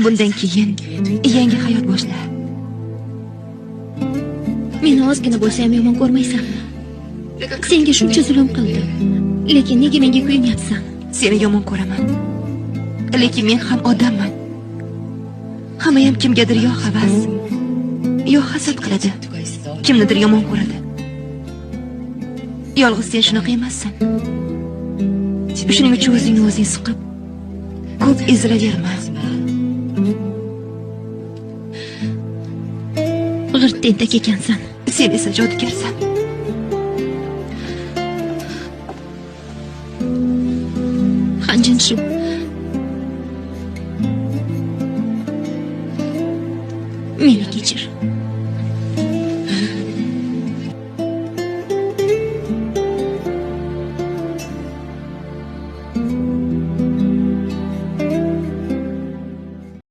Bundan keyin yangi hayot boshla. Meni ozgina bo'lsa ham yomon ko'rmaysanmi? Senga shuncha zulm qildim. Lekin nega menga kuyunyapsan? Seni yomon ko'raman. Lekin men ham odamman. Hamma ham kimgadir yo havas, yo hasad qiladi. Kimnidir yomon ko'radi. Yolg'iz sen shunaqa emassan. Shuning uchun o'zingni o'zing siqib, ko'p ezilaverma. G'irt tentak ekansan. Sen esa jodugarsan. Hanjin shu. Meni kechir.